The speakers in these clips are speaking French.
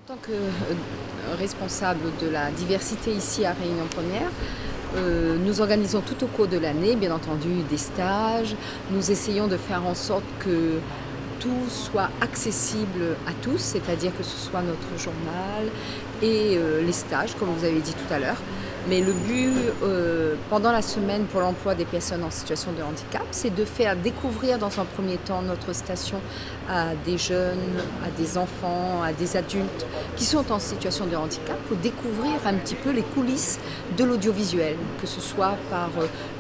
En tant que responsable de la diversité ici à Réunion Première, nous organisons tout au cours de l'année, bien entendu, des stages. Nous essayons de faire en sorte que tout soit accessible à tous, c'est-à-dire que ce soit notre journal et les stages, comme vous avez dit tout à l'heure. Mais le but, pendant la semaine pour l'emploi des personnes en situation de handicap, c'est de faire découvrir dans un premier temps notre station à des jeunes, à des enfants, à des adultes qui sont en situation de handicap, pour découvrir un petit peu les coulisses de l'audiovisuel, que ce soit par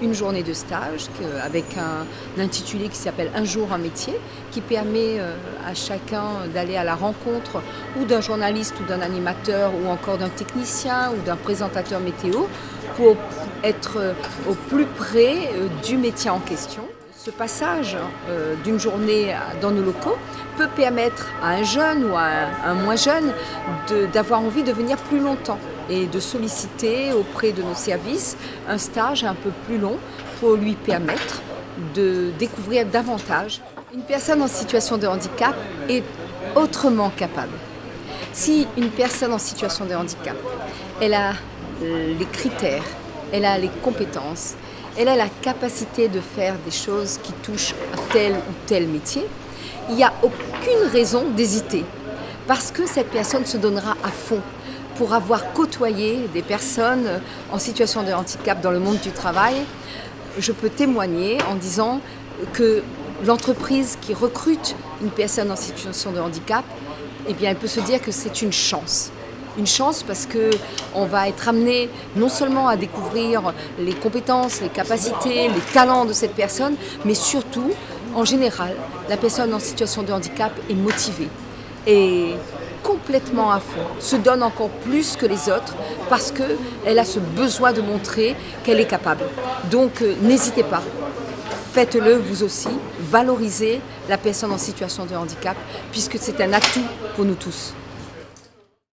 une journée de stage avec un intitulé qui s'appelle Un jour un métier, qui permet à chacun d'aller à la rencontre ou d'un journaliste ou d'un animateur ou encore d'un technicien ou d'un présentateur météo pour être au plus près du métier en question. Ce passage d'une journée dans nos locaux peut permettre à un jeune ou à un moins jeune d'avoir envie de venir plus longtemps et de solliciter auprès de nos services un stage un peu plus long pour lui permettre de découvrir davantage. Une personne en situation de handicap est autrement capable. Si une personne en situation de handicap, elle a les critères, elle a les compétences, elle a la capacité de faire des choses qui touchent à tel ou tel métier, il n'y a aucune raison d'hésiter parce que cette personne se donnera à fond. Pour avoir côtoyé des personnes en situation de handicap dans le monde du travail, je peux témoigner en disant que l'entreprise qui recrute une personne en situation de handicap, eh bien, elle peut se dire que c'est une chance. Une chance parce qu'on va être amené non seulement à découvrir les compétences, les capacités, les talents de cette personne, mais surtout, en général, la personne en situation de handicap est motivée et complètement à fond, se donne encore plus que les autres parce qu'elle a ce besoin de montrer qu'elle est capable. Donc n'hésitez pas, faites-le vous aussi, valorisez la personne en situation de handicap puisque c'est un atout pour nous tous.